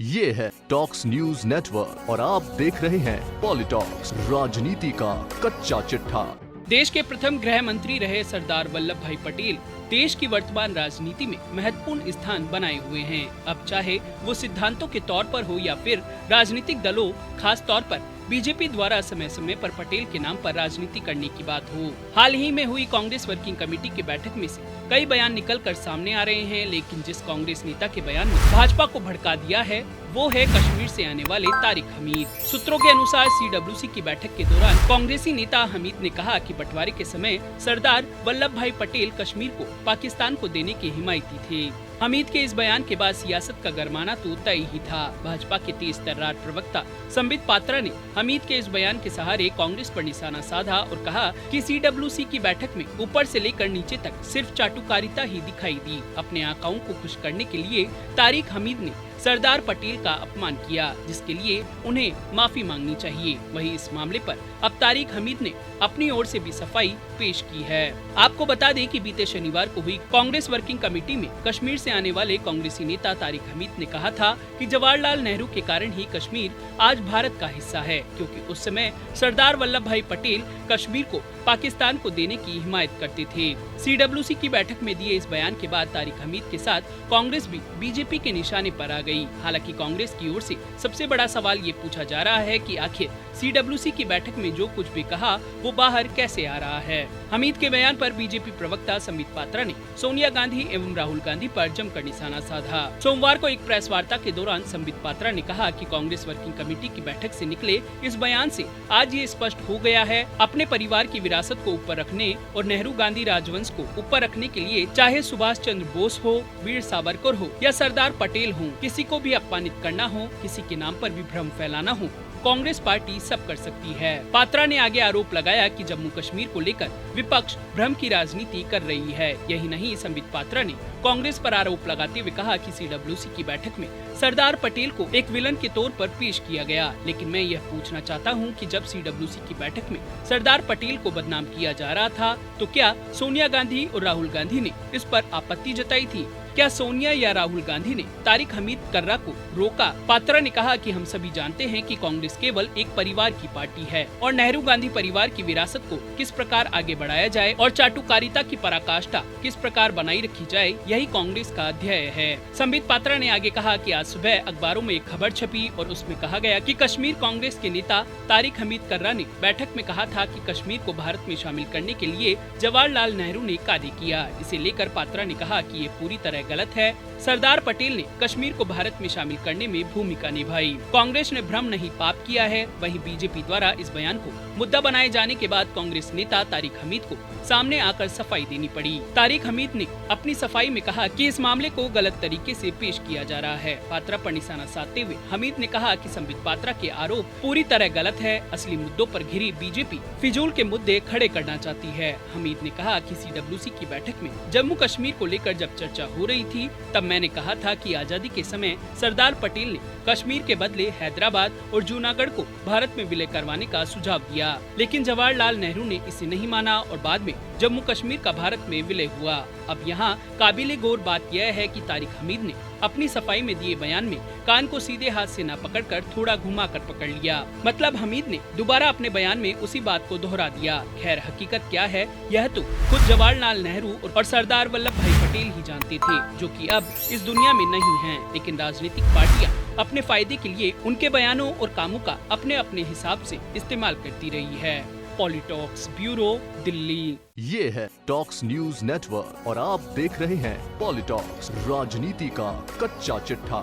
ये है talks news network और आप देख रहे हैं पॉलिटॉक्स, राजनीति का कच्चा चिट्ठा। देश के प्रथम गृह मंत्री रहे सरदार वल्लभ भाई पटेल देश की वर्तमान राजनीति में महत्वपूर्ण स्थान बनाए हुए हैं। अब चाहे वो सिद्धांतों के तौर पर हो या फिर राजनीतिक दलों, खास तौर पर बीजेपी द्वारा समय समय पर पटेल के नाम पर राजनीति करने की बात हो। हाल ही में हुई कांग्रेस वर्किंग कमेटी की बैठक में से कई बयान निकलकर सामने आ रहे हैं, लेकिन जिस कांग्रेस नेता के बयान ने भाजपा को भड़का दिया है वो है कश्मीर से आने वाले तारिक हमीद। सूत्रों के अनुसार सीडब्ल्यूसी की बैठक के दौरान कांग्रेसी नेता हमीद ने कहा कि बंटवारे के समय सरदार वल्लभ भाई पटेल कश्मीर को पाकिस्तान को देने के हिमायती थे। हमीद के इस बयान के बाद सियासत का गरमाना तो तय ही था। भाजपा के तेज तर्रार प्रवक्ता संबित पात्रा ने हमीद के इस बयान के सहारे कांग्रेस पर निशाना साधा और कहा कि सीडब्ल्यूसी की बैठक में ऊपर से लेकर नीचे तक सिर्फ चाटुकारिता ही दिखाई दी। अपने आकाओं को खुश करने के लिए तारिक हमीद ने सरदार पटेल का अपमान किया, जिसके लिए उन्हें माफी मांगनी चाहिए। वहीं इस मामले पर अब तारिक हमीद ने अपनी ओर से भी सफाई पेश की है। आपको बता दें कि बीते शनिवार को हुई कांग्रेस वर्किंग कमेटी में कश्मीर से आने वाले कांग्रेसी नेता तारिक हमीद ने कहा था कि जवाहरलाल नेहरू के कारण ही कश्मीर आज भारत का हिस्सा है, क्योंकि उस समय सरदार वल्लभ भाई पटेल कश्मीर को पाकिस्तान को देने की हिमायत करते थे। सीडब्ल्यूसी की बैठक में दिए इस बयान के बाद तारिक हमीद के साथ कांग्रेस भी बीजेपी के निशाने पर आ गई। हालांकि कांग्रेस की ओर से सबसे बड़ा सवाल ये पूछा जा रहा है कि आखिर सीडब्ल्यूसी की बैठक में जो कुछ भी कहा वो बाहर कैसे आ रहा है। हमीद के बयान पर बीजेपी प्रवक्ता संबित पात्रा ने सोनिया गांधी एवं राहुल गांधी पर जमकर निशाना साधा। सोमवार को एक प्रेस वार्ता के दौरान संबित पात्रा ने कहा कि कांग्रेस वर्किंग कमेटी की बैठक से निकले इस बयान से आज ये स्पष्ट हो गया है, अपने परिवार की विरासत को ऊपर रखने और नेहरू गांधी राजवंश को ऊपर रखने के लिए चाहे सुभाष चंद्र बोस हो, वीर सावरकर हो या सरदार पटेल हो, किसी को भी अपमानित करना हो, किसी के नाम पर भी भ्रम फैलाना हो, कांग्रेस पार्टी सब कर सकती है। पात्रा ने आगे आरोप लगाया कि जम्मू कश्मीर को लेकर विपक्ष भ्रम की राजनीति कर रही है। यही नहीं, संबित पात्रा ने कांग्रेस पर आरोप लगाते हुए कहा कि सीडब्ल्यूसी की बैठक में सरदार पटेल को एक विलन के तौर पर पेश किया गया, लेकिन मैं यह पूछना चाहता हूं कि जब सीडब्ल्यूसी की बैठक में सरदार पटेल को बदनाम किया जा रहा था तो क्या सोनिया गांधी और राहुल गांधी ने इस पर आपत्ति जताई थी? क्या सोनिया या राहुल गांधी ने तारिक हमीद कर्रा को रोका? पात्रा ने कहा कि हम सभी जानते हैं कि कांग्रेस केवल एक परिवार की पार्टी है और नेहरू गांधी परिवार की विरासत को किस प्रकार आगे बढ़ाया जाए और चाटुकारिता की पराकाष्ठा किस प्रकार बनाई रखी जाए, यही कांग्रेस का ध्येय है। संबित पात्रा ने आगे कहा कि आज सुबह अखबारों में एक खबर छपी और उसमें कहा गया कि कश्मीर कांग्रेस के नेता तारिक हमीद कर्रा ने बैठक में कहा था कि कश्मीर को भारत में शामिल करने के लिए जवाहरलाल नेहरू ने कार्य किया। इसे लेकर पात्रा ने कहा कि ये पूरी तरह गलत है। सरदार पटेल ने कश्मीर को भारत में शामिल करने में भूमिका निभाई। कांग्रेस ने भ्रम नहीं पाप किया है। वहीं बीजेपी द्वारा इस बयान को मुद्दा बनाए जाने के बाद कांग्रेस नेता तारिक हमीद को सामने आकर सफाई देनी पड़ी। तारिक हमीद ने अपनी सफाई में कहा कि इस मामले को गलत तरीके से पेश किया जा रहा है। पात्रा पर निशाना साधते हुए हमीद ने कहा कि संबित पात्रा के आरोप पूरी तरह गलत है। असली मुद्दों पर घिरी बीजेपी फिजूल के मुद्दे खड़े करना चाहती है। हमीद ने कहा कि सीडब्ल्यूसी की बैठक में जम्मू कश्मीर को लेकर जब चर्चा हो रही थी तब मैंने कहा था कि आजादी के समय सरदार पटेल ने कश्मीर के बदले हैदराबाद और जूनागढ़ को भारत में विलय करवाने का सुझाव दिया, लेकिन जवाहरलाल नेहरू ने इसे नहीं माना और बाद में जम्मू कश्मीर का भारत में विलय हुआ। अब यहाँ काबिले गौर बात यह है कि तारिक हमीद ने अपनी सफाई में दिए बयान में कान को सीधे हाथ से न पकड़कर थोड़ा घुमाकर पकड़ लिया। मतलब हमीद ने दोबारा अपने बयान में उसी बात को दोहरा दिया। खैर, हकीकत क्या है यह तो खुद जवाहरलाल नेहरू और सरदार वल्लभ भाई पटेल ही जानते थे, जो कि अब इस दुनिया में नहीं हैं। लेकिन राजनीतिक पार्टियां अपने फायदे के लिए उनके बयानों और कामों का अपने अपने हिसाब से इस्तेमाल करती रही है। पॉलिटॉक्स ब्यूरो, दिल्ली। ये है टॉक्स न्यूज नेटवर्क और आप देख रहे हैं पॉलिटॉक्स, राजनीति का कच्चा चिट्ठा।